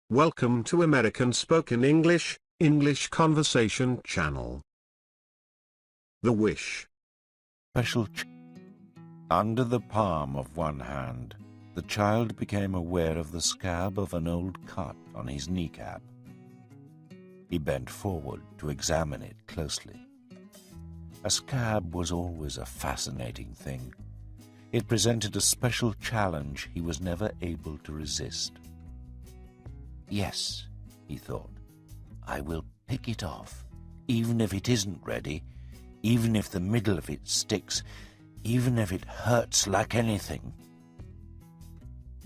Welcome to American Spoken English, English Conversation Channel. The Wish. Under the palm of one hand, the child became aware of the scab of an old cut on his kneecap. He bent forward to examine it closely. A scab was always a fascinating thing. It presented a special challenge he was never able to resist. Yes, he thought, I will pick it off, even if it isn't ready, even if the middle of it sticks, even if it hurts like anything.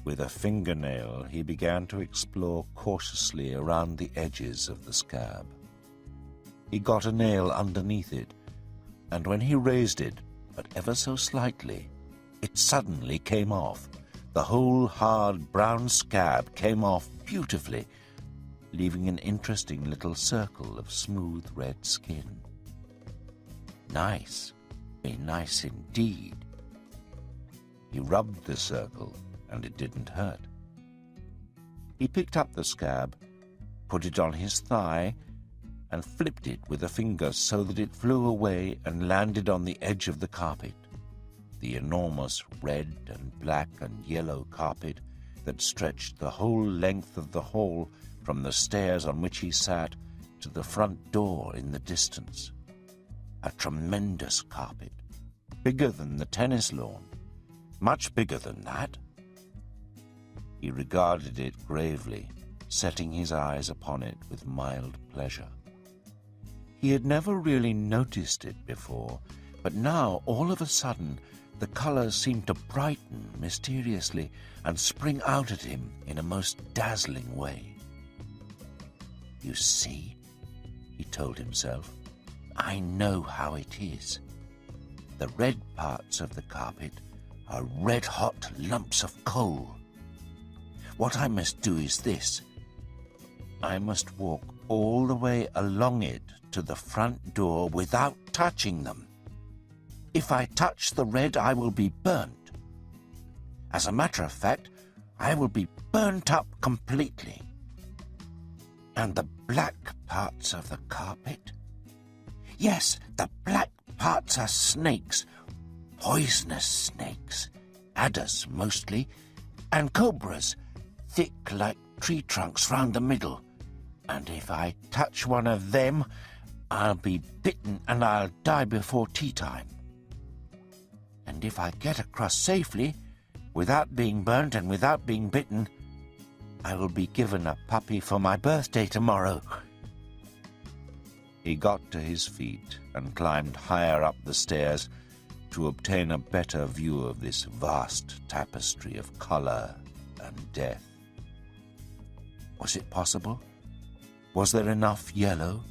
With a fingernail, he began to explore cautiously around the edges of the scab. He got a nail underneath it, and when he raised it, but ever so slightly, it suddenly came off. The whole hard brown scab came off beautifully, leaving an interesting little circle of smooth red skin. Nice, very nice indeed. He rubbed the circle, and it didn't hurt. He picked up the scab, put it on his thigh, and flipped it with a finger so that it flew away and landed on the edge of the carpet, the enormous red and black and yellow carpet that stretched the whole length of the hall from the stairs on which he sat to the front door in the distance. A tremendous carpet, bigger than the tennis lawn, much bigger than that. He regarded it gravely, setting his eyes upon it with mild pleasure. He had never really noticed it before, but now, all of a sudden, the colors seemed to brighten mysteriously and spring out at him in a most dazzling way. You see, he told himself, I know how it is. The red parts of the carpet are red-hot lumps of coal. What I must do is this. I must walk all the way along it to the front door without touching them. If I touch the red, I will be burnt. As a matter of fact, I will be burnt up completely. And the black parts of the carpet? Yes, the black parts are snakes, poisonous snakes, adders mostly, and cobras, thick like tree trunks round the middle. And if I touch one of them, I'll be bitten and I'll die before tea time. And if I get across safely, without being burnt and without being bitten, I will be given a puppy for my birthday tomorrow. He got to his feet and climbed higher up the stairs to obtain a better view of this vast tapestry of color and death. Was it possible? Was there enough yellow?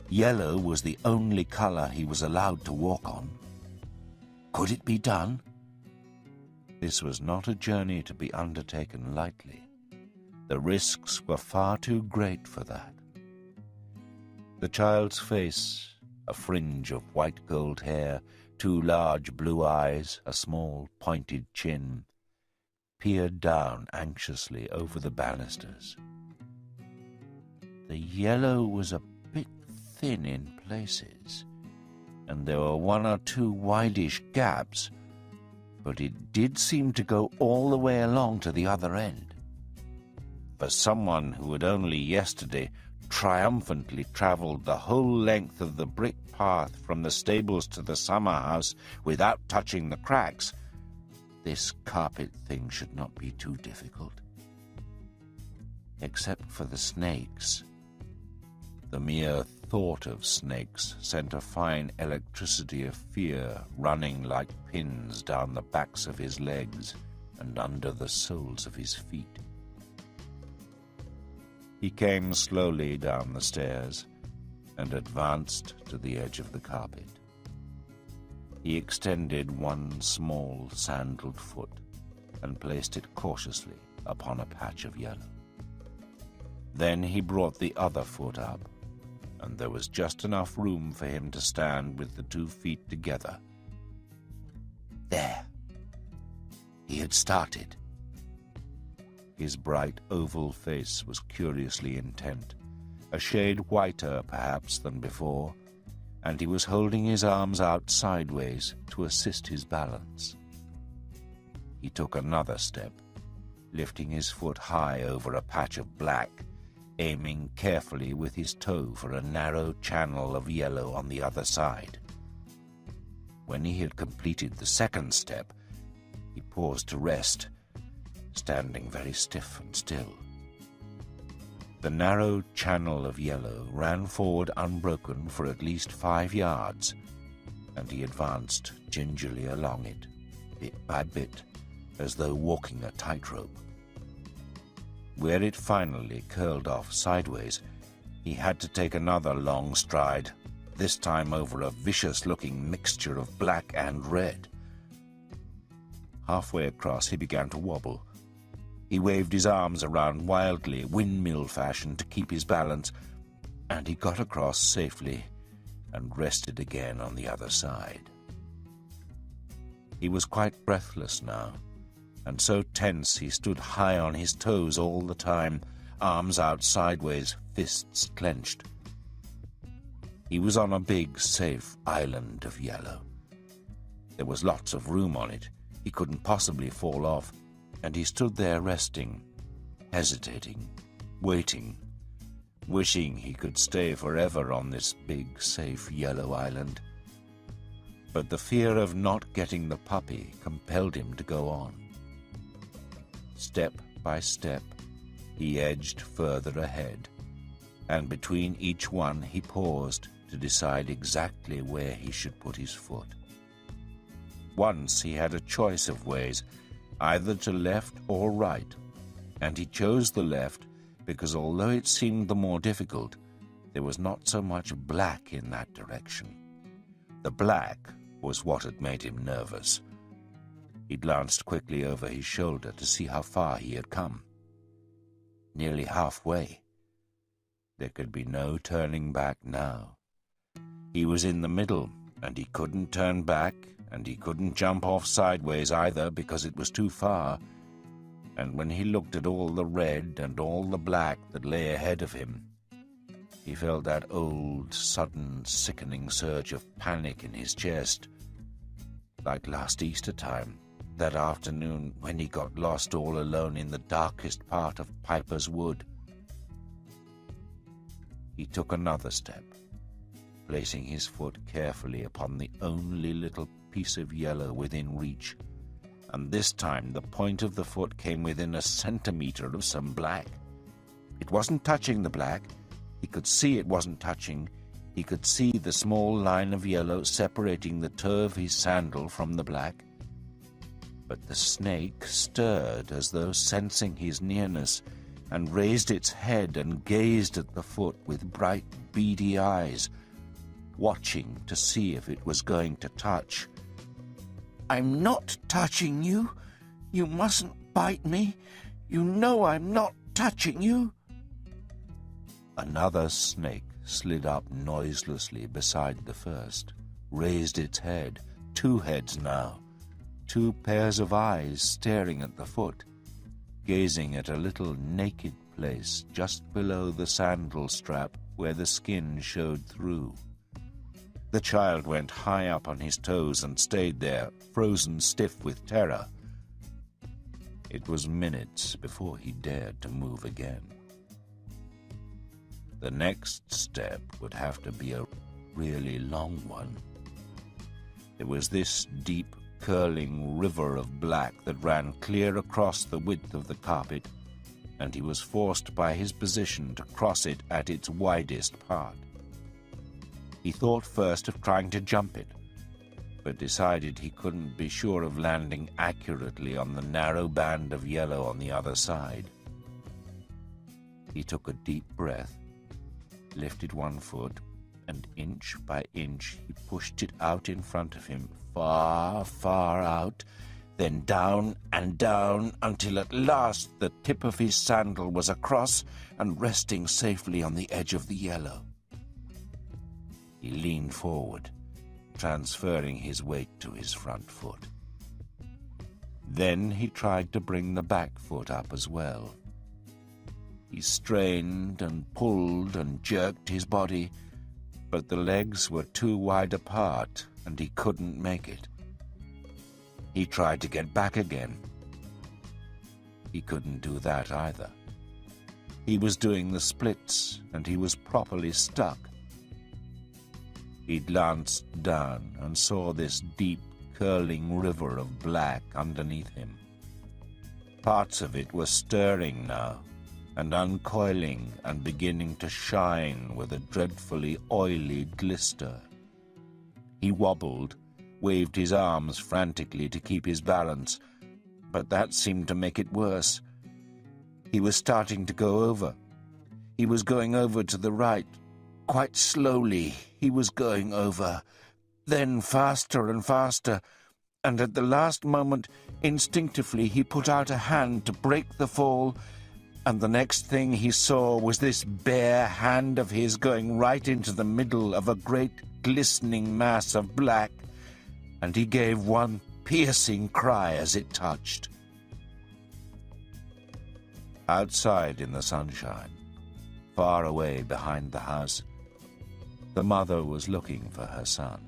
Yellow was the only color he was allowed to walk on. Could it be done? This was not a journey to be undertaken lightly. The risks were far too great for that. The child's face, a fringe of white gold hair, 2 large blue eyes, a small pointed chin, peered down anxiously over the banisters. The yellow was a bit thin in places, and there were 1 or 2 wideish gaps, but it did seem to go all the way along to the other end. For someone who had only yesterday triumphantly travelled the whole length of the brick path from the stables to the summer house without touching the cracks, this carpet thing should not be too difficult. Except for the snakes. The mere thought of snakes sent a fine electricity of fear running like pins down the backs of his legs and under the soles of his feet. He came slowly down the stairs and advanced to the edge of the carpet. He extended 1 small sandaled foot and placed it cautiously upon a patch of yellow. Then he brought the other foot up, and there was just enough room for him to stand with the 2 feet together. There. He had started. His bright oval face was curiously intent, a shade whiter perhaps than before, and he was holding his arms out sideways to assist his balance. He took another step, lifting his foot high over a patch of black, aiming carefully with his toe for a narrow channel of yellow on the other side. When he had completed the second step, he paused to rest, standing very stiff and still. The narrow channel of yellow ran forward unbroken for at least 5 yards, and he advanced gingerly along it, bit by bit, as though walking a tightrope. Where it finally curled off sideways, he had to take another long stride, this time over a vicious-looking mixture of black and red. Halfway across, he began to wobble. He waved his arms around wildly, windmill fashion, to keep his balance, and he got across safely and rested again on the other side. He was quite breathless now, and so tense he stood high on his toes all the time, arms out sideways, fists clenched. He was on a big, safe island of yellow. There was lots of room on it. He couldn't possibly fall off, and he stood there resting, hesitating, waiting, wishing he could stay forever on this big, safe yellow island. But the fear of not getting the puppy compelled him to go on. Step by step, he edged further ahead, and between each one he paused to decide exactly where he should put his foot. Once he had a choice of ways, either to left or right, and he chose the left because although it seemed the more difficult, there was not so much black in that direction. The black was what had made him nervous. He glanced quickly over his shoulder to see how far he had come. Nearly halfway. There could be no turning back now. He was in the middle, and he couldn't turn back, and he couldn't jump off sideways either because it was too far. And when he looked at all the red and all the black that lay ahead of him, he felt that old, sudden, sickening surge of panic in his chest, like last Easter time, that afternoon when he got lost all alone in the darkest part of Piper's Wood. He took another step, placing his foot carefully upon the only little piece of yellow within reach, and this time the point of the foot came within a centimeter of some black. It wasn't touching the black. He could see it wasn't touching. He could see the small line of yellow separating the toe of his sandal from the black. But the snake stirred as though sensing his nearness, and raised its head and gazed at the foot with bright, beady eyes, watching to see if it was going to touch. "I'm not touching you. You mustn't bite me. You know I'm not touching you." Another snake slid up noiselessly beside the first, raised its head, 2 heads now, 2 pairs of eyes staring at the foot, gazing at a little naked place just below the sandal strap where the skin showed through. The child went high up on his toes and stayed there, frozen stiff with terror. It was minutes before he dared to move again. The next step would have to be a really long one. There was this deep, curling river of black that ran clear across the width of the carpet, and he was forced by his position to cross it at its widest part. He thought first of trying to jump it, but decided he couldn't be sure of landing accurately on the narrow band of yellow on the other side. He took a deep breath, lifted one foot, and inch by inch he pushed it out in front of him, far, far out, then down and down, until at last the tip of his sandal was across and resting safely on the edge of the yellow. He leaned forward, transferring his weight to his front foot. Then he tried to bring the back foot up as well. He strained and pulled and jerked his body, but the legs were too wide apart and he couldn't make it. He tried to get back again. He couldn't do that either. He was doing the splits and he was properly stuck. He glanced down and saw this deep, curling river of black underneath him. Parts of it were stirring now, and uncoiling and beginning to shine with a dreadfully oily glister. He wobbled, waved his arms frantically to keep his balance, but that seemed to make it worse. He was starting to go over. He was going over to the right. Quite slowly he was going over, then faster and faster, and at the last moment, instinctively, he put out a hand to break the fall, and the next thing he saw was this bare hand of his going right into the middle of a great glistening mass of black, and he gave one piercing cry as it touched. Outside in the sunshine, far away behind the house, the mother was looking for her son.